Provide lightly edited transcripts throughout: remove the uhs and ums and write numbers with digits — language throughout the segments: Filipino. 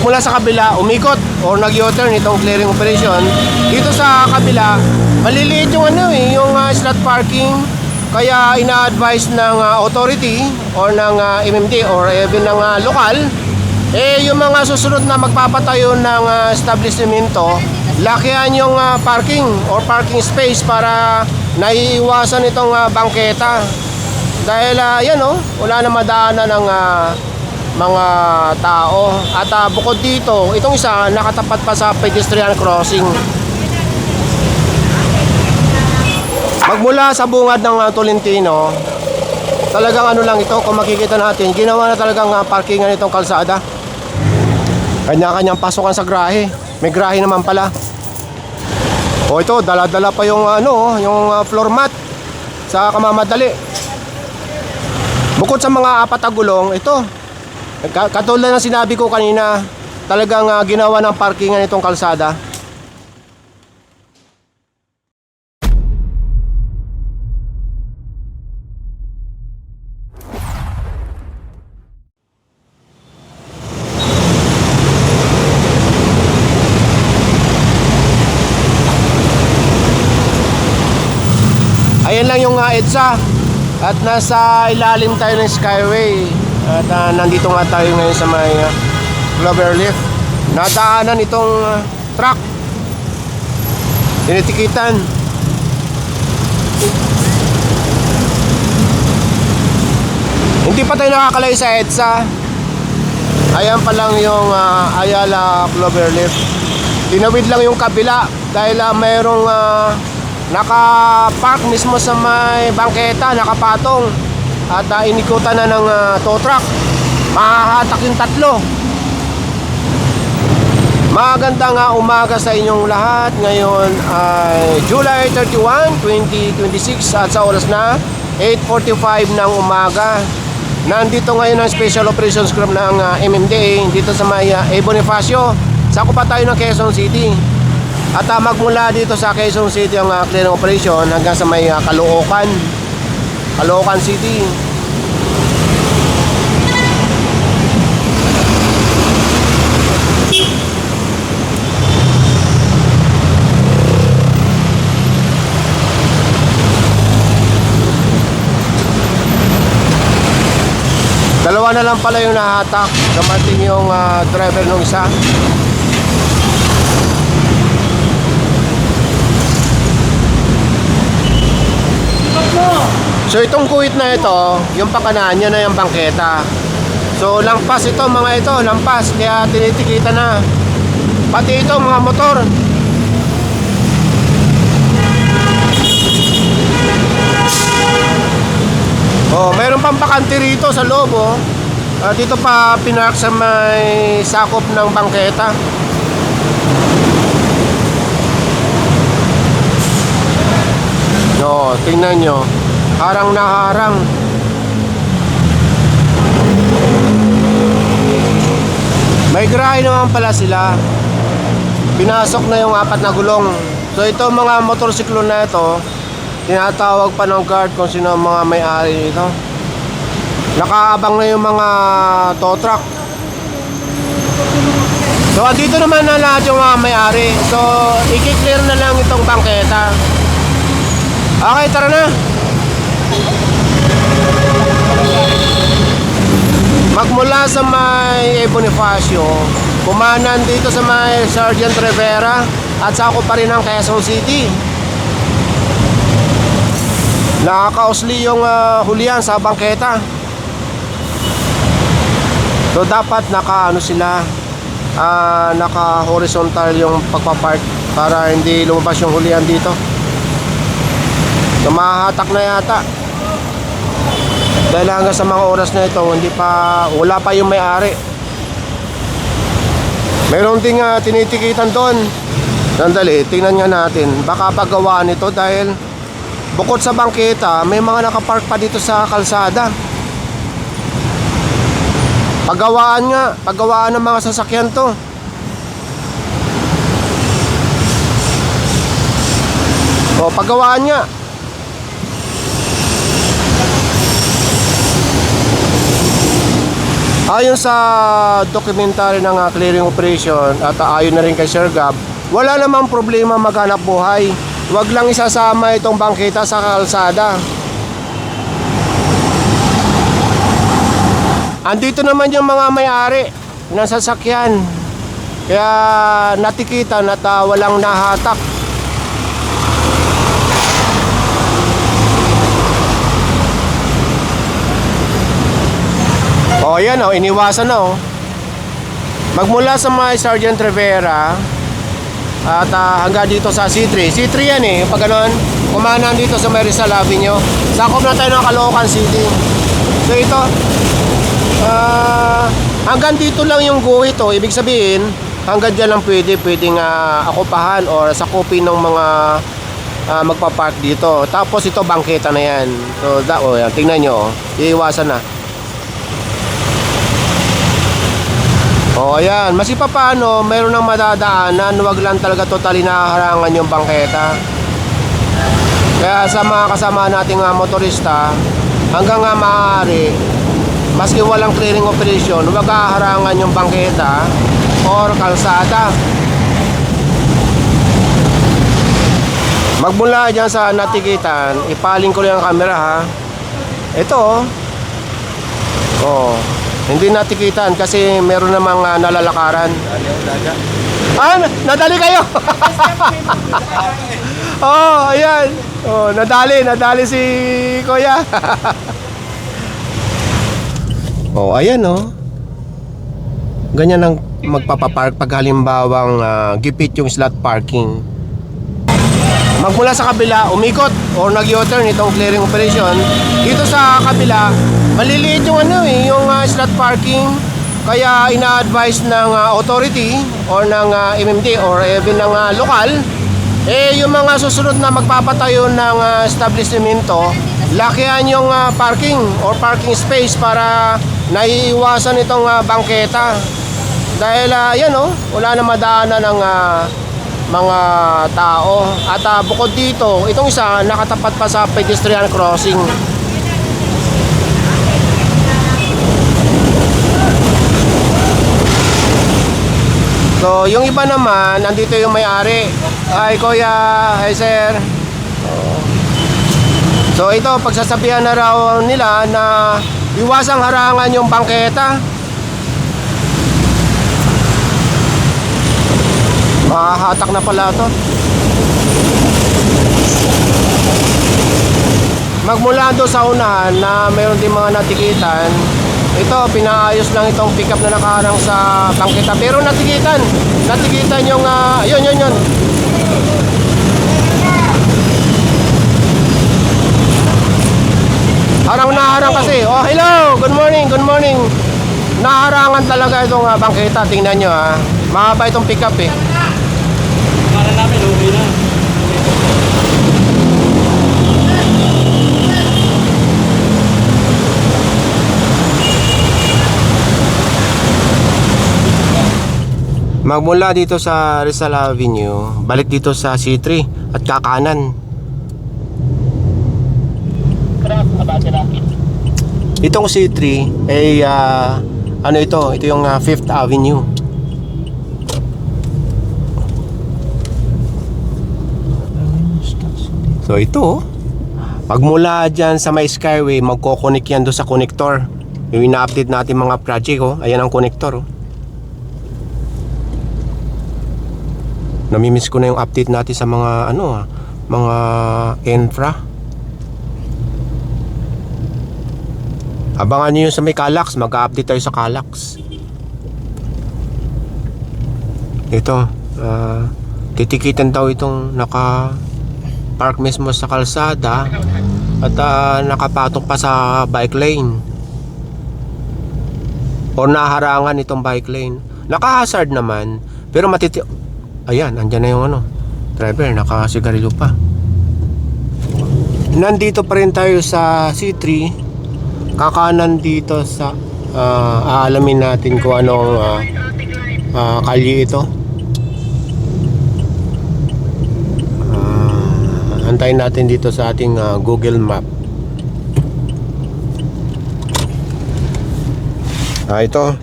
Magmula sa kabila, umikot or nag-U-turn itong clearing operation. Dito sa kabila, maliliit yung yung slot parking. Kaya ina-advise ng authority or ng MMD or even ng lokal, yung mga susunod na magpapatayo ng establishmento, lakihan yung parking or parking space para naiiwasan itong bangketa. Dahil wala na madaanan ng mga tao. At bukod dito, itong isa nakatapat pa sa pedestrian crossing. Magmula sa bungad ng Tolentino, talagang lang ito, kung makikita natin, ginawa na talagang parkingan itong kalsada. Kanya-kanyang pasokan sa grahe. May grahe naman pala. O ito, dala-dala pa yung yung floor mat sa kamamadali. Bukod sa mga apat na gulong, ito, katulad ng sinabi ko kanina, talagang ginawa ng parkingan itong kalsada. Ayan lang yung EDSA. At nasa ilalim tayo ng Skyway. At nandito nga tayo ngayon sa may Cloverleaf. Nadaanan itong truck. Tinitikitan. Hindi pa tayo nakakalayo sa EDSA. Ayan pa lang yung Ayala Cloverleaf. Tinawid lang yung kabila dahil mayroong nakapark mismo sa may bangketa, nakapatong. At inikutan na ng tow truck. Mahahatak yung tatlo. Magandang umaga sa inyong lahat. Ngayon ay July 31, 2026 at sa oras na 8:45 ng umaga. Nandito ngayon ang Special Operations Group ng MMDA dito sa may Bonifacio. Sakop pa tayo ng Quezon City. At magmula dito sa Quezon City ang clearing operation hanggang sa may Caloocan City. Dalawa na lang pala yung nahatak. Dumating yung driver nung isa. So itong kuwit na ito, yung pakanan niya na yung bangketa. So lampas ito mga ito, lampas. Kaya tinitikita na. Pati ito mga motor. Oh, mayroon pang bakante rito sa loob. Dito pa pinark sa may sakop ng bangketa. No, tingnan nyo. Harang na harang. May garahe naman pala sila. Pinasok na yung apat na gulong. So ito mga motorsiklo na ito, tinatawag pa ng guard kung sino ang mga may-ari nito. Nakaabang na yung mga tow truck. So andito naman na lahat yung mga may-ari. So i-clear na lang itong bangketa. Okay, tara na. Magmula sa may Bonifacio, kumanan dito sa may Sergeant Rivera at sakop pa rin ang Quezon City. Nakakausli yung hulihan sa bangketa. So dapat sila naka-horizontal yung pagpapark para hindi lumabas yung hulihan dito. So mahahatak na yata. Dahil hanggang sa mga oras na ito, wala pa yung may-ari. Mayroon ding tinitikitan doon. Sandali, tingnan nga natin. Baka paggawaan ito dahil bukod sa bangketa, may mga nakapark pa dito sa kalsada. Paggawaan ng mga sasakyan to. O, paggawaan nga. Ayon sa documentary ng clearing operation at ayon na rin kay Sir Gab, wala namang problema maghanap buhay. Huwag lang isasama itong bangketa sa kalsada. Andito naman yung mga may-ari ng sasakyan. Kaya natikitan at walang nahatak. O yan o, iniwasan na o. Magmula sa may Sergeant Rivera at hanggang dito sa C3. C3 yan eh, pag ganon, kumanan dito sa may Rizal Avenue. Sakop na tayo ng Caloocan City. So ito, hanggang dito lang yung guhit o. Ibig sabihin, hanggang dyan lang pwedeng akupahan o sakupin ng mga magpapark dito. Tapos ito, bangketa na yan. So, yan, tingnan nyo, iiwasan na. O ayan, masipa paano, mayroon ng madadaanan, wag lang talaga totally naharangan yung bangketa. Kaya sa mga kasama nating motorista, hanggang maaari, maski walang clearing operation, wag haharangan yung bangketa or kalsada. Magmula dyan sa natikitan, ipaling ko lang ang camera ha. Ito oh, hindi natikitan kasi meron namang nalalakaran. Nadali kayo. Oh, ayan. Oh, nadali si Kuya. Oh, ayan oh. Ganyan ang magpapapark pag halimbawang gipit yung slot parking. Magmula sa kabila, umikot or nag-U-turn itong clearing operation. Dito sa kabila, maliliit yung yung slot parking. Kaya ina-advise ng authority or ng MMD or even ng lokal, yung mga susunod na magpapatayo ng establishmento, lakihan yung parking or parking space para naiiwasan itong bangketa. Dahil yan wala na madaanan ng mga tao. At bukod dito, itong isa nakatapat pa sa pedestrian crossing. So yung iba naman, nandito yung may-ari. Hi Kuya, hi Sir. So ito, pagsasabihan na raw nila na iwasang harangan yung bangketa. Mahahatak na pala to. Magmula doon sa unahan na mayroon din mga natikitan. Ito, pinaayos lang itong pickup na nakaharang sa bangketa. Pero natikitan yung yun. Harang na harang kasi. Oh, hello, good morning. Naharangan talaga itong bangketa. Tingnan nyo mahaba itong pickup eh. Para namin, okay na. Magmula dito sa Rizal Avenue, balik dito sa C3 at kakanan. Itong C3 ay ito yung 5th Avenue. So ito, pagmula dyan sa may Skyway, magko-connect yan doon sa connector. Yung ina-update natin mga project ayan ang connector Namimiss ko na yung update natin sa mga mga infra. Abangan nyo yung sa may Calax, mag-update tayo sa Calax. Ito, titikitan daw itong naka-park mismo sa kalsada at nakapatok pa sa bike lane o naharangan itong bike lane. Naka-hazard naman, pero ayan, andyan na yung driver, nakasigarilyo pa. Nandito pa rin tayo sa C3. Kakanan dito sa aalamin natin kung anong kalye ito. Antayin natin dito sa ating Google Map. Ito.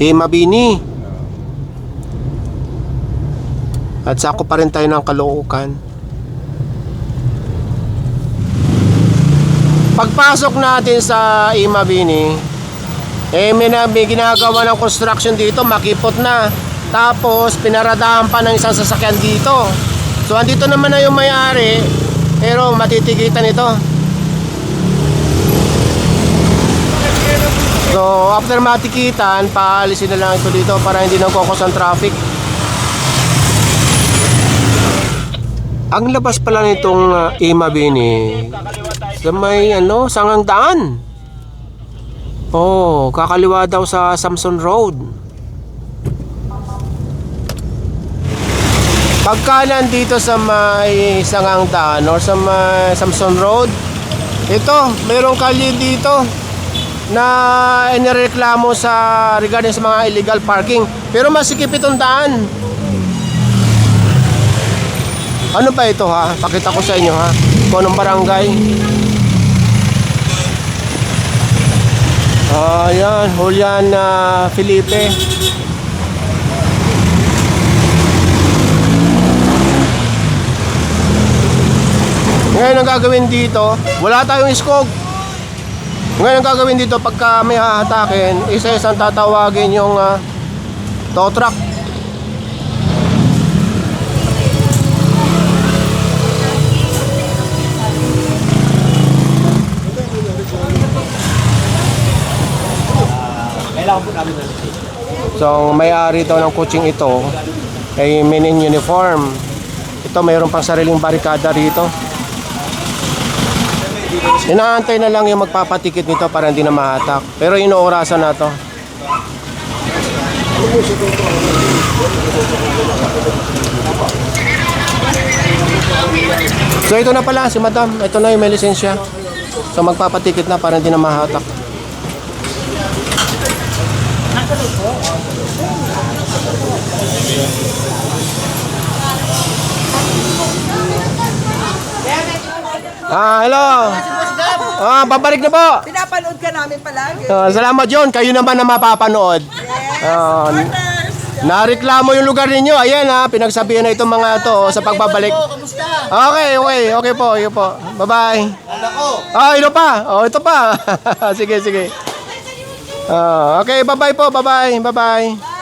Mabini. At sako pa rin tayo ng Caloocan. Pagpasok natin sa Mabini, may ginagawa ng construction dito, makipot na. Tapos pinaradahan pa ng isang sasakyan dito. So andito naman na yung may-ari, pero matitigitan ito. So after matikitan, paalisin na lang ito dito para hindi nagkokos ang traffic. Ang labas pala nitong Mabini sa may sangang daan. Oh, kakaliwa daw sa Samson Road. Pagka nandito sa may sangang daan or sa may Samson Road, ito, mayroong kalye dito na inireklamo regarding sa mga illegal parking. Pero masikip itong daan. Ano ba ito ha? Pakita ko sa inyo ha. Kung anong barangay. Ayan, Julian Felipe. Ngayon ang gagawin dito, wala tayong iskog. Ngayon ang gagawin dito, pagka may hahatakin, isa-isang tatawagin yung tow truck. Kailangan po namin ng receipt. So, may-ari daw ng coaching ito ay men in uniform. Ito, mayroon pang sariling barikada rito. Inaantay na lang yung magpapatikit nito para hindi na mahatak. Pero inoorasan na to. So ito na pala si madam. Ito na yung may lisensya. So magpapatikit na para hindi na mahatak. Hello. Babalik na po. Pinapanood ka namin palagi. Salamat John. Kayo naman na mapapanood. Nareklamo yung lugar ninyo. Ayan pinagsabihan na itong mga to sa pagbabalik. Okay po. Bye-bye. Ito pa. Ito pa. Sige. Okay, bye-bye po. Bye.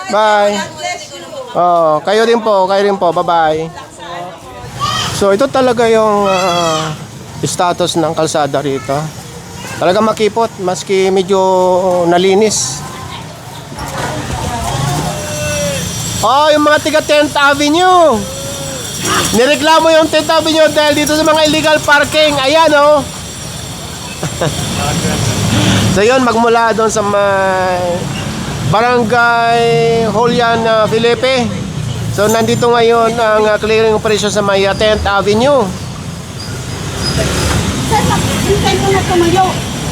Bye. Kayo rin po. Bye-bye. So ito talaga yung status ng kalsada rito. Talaga makipot maski medyo nalinis. Yung mga tiga 10th Avenue. Nireklamo yung 10th Avenue dahil dito sa mga illegal parking. Ayan So yun, magmula doon sa may Barangay Julian Felipe. So nandito ngayon ang clearing operation sa may 10th Avenue. Hintay mo na tumayo.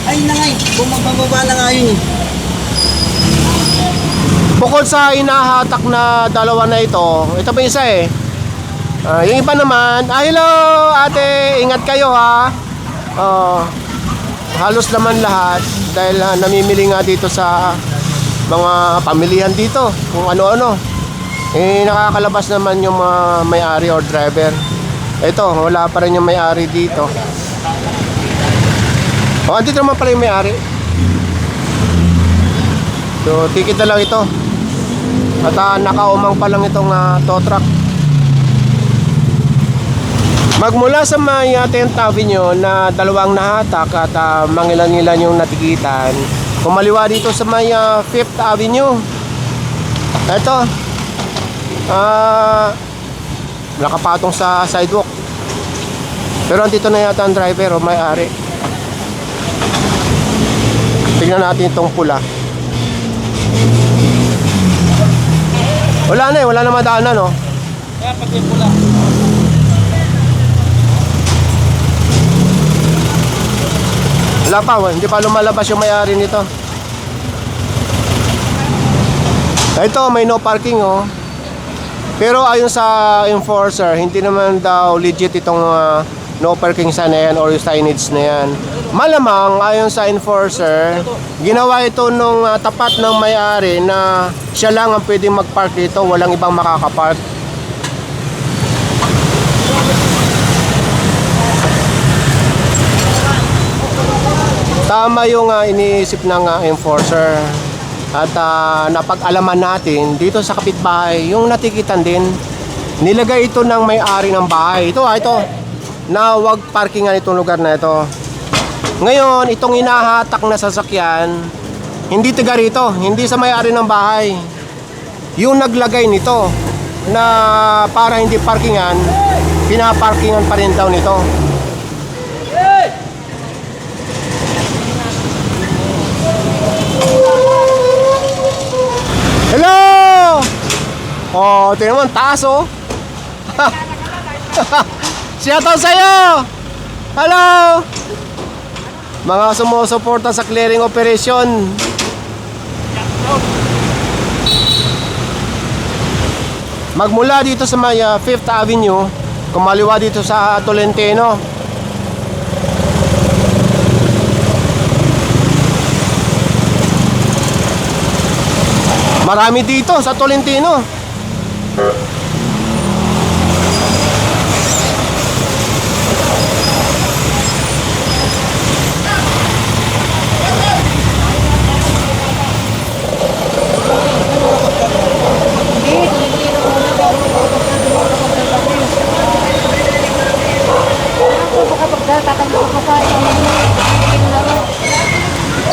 Ay na nga bumababa na nga yun Bukod sa inahatak na dalawa na ito pa isa yung iba naman, hello ate, ingat kayo ha. Halos naman lahat dahil namimili nga dito sa mga pamilihan dito kung ano-ano. Nakakalabas naman yung mga may-ari or driver. Ito, wala pa rin yung may-ari dito. Andito naman pala yung may-ari. So, ticket na lang ito. At nakaumang pa lang itong tow truck. Magmula sa may 10th Avenue na dalawang nahatak at mangilan-ngilan yung natikitan, kumaliwa dito sa may 5th Avenue. Ito. Nakapatong sa sidewalk. Pero andito na yata ang driver o may-ari. Tingnan natin itong pula. Wala na madaanan Kaya pag yung pula. Wala pa, hindi pa lumalabas yung may-ari nito. Ito, may no parking Pero ayon sa enforcer, hindi naman daw legit itong no parking sign na yan or yung signage na yan. Malamang ayon sa enforcer, ginawa ito nung tapat ng may-ari na siya lang ang pwedeng mag-park dito, walang ibang makakapark. Tama yung iniisip ng enforcer. At napag-alaman natin dito sa kapitbahay, yung natikitan din, nilagay ito ng may-ari ng bahay. Ito na wag parkingan itong lugar na ito. Ngayon, itong hinahatak na sasakyan, hindi taga rito, hindi sa may-ari ng bahay. Yung naglagay nito na para hindi parkingan, pinaparkingan pa rin daw nito. Hello! Oh, tingnan mo, ang taas oh. Shoutout sa'yo! Hello! Mga sumusuporta sa clearing operation. Magmula dito sa may 5th Avenue, kumaliwa dito sa Tolentino. Marami dito sa Tolentino.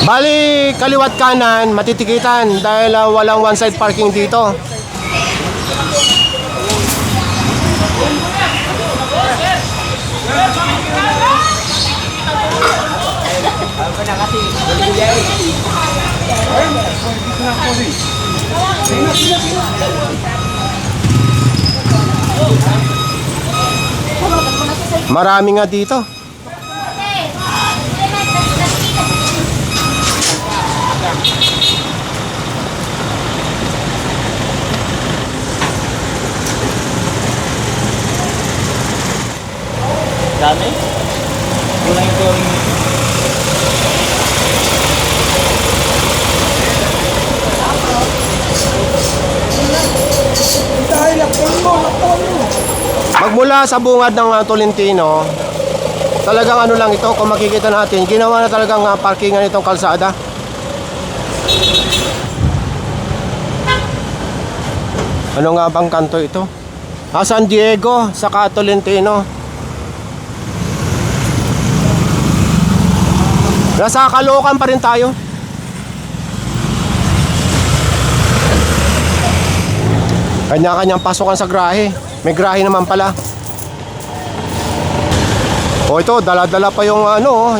Bali, kaliwat kanan, matitikitan dahil walang one-side parking dito. Marami nga dito. Dami? Kulang yung touring. Magmula sa bungad ng Tolentino, talagang ano lang ito, kung makikita natin, ginawa na talagang parkingan itong kalsada. Ano nga bang kanto ito? San Diego, saka Tolentino. Nasa Caloocan pa rin tayo. Kanya-kanyang pasokan sa grahe. May grahe naman pala. O ito, dala-dala pa yung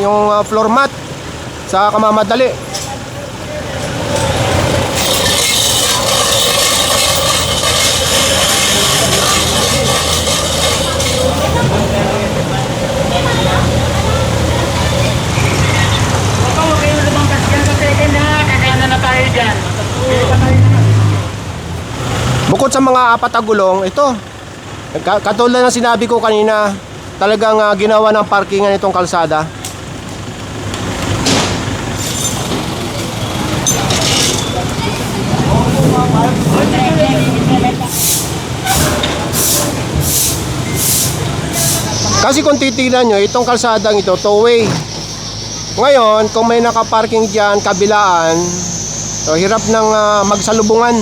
yung floor mat sa kamamadali. Bukod sa mga apat na gulong, ito, katulad ng sinabi ko kanina, talagang ginawa ng parkingan itong kalsada. Kasi kung titignan nyo, itong kalsadang ito, two-way. Ngayon, kung may nakaparking dyan, kabilaan, so hirap ng magsalubungan.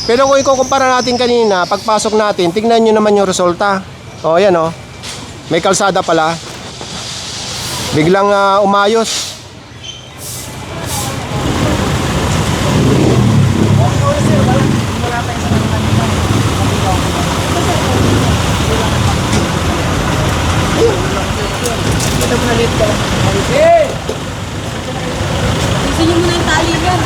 Pero kung ikukumpara natin kanina, pagpasok natin, tignan nyo naman yung resulta. O, yan o. May kalsada pala. Biglang umayos. Sino mo na yung tali yan?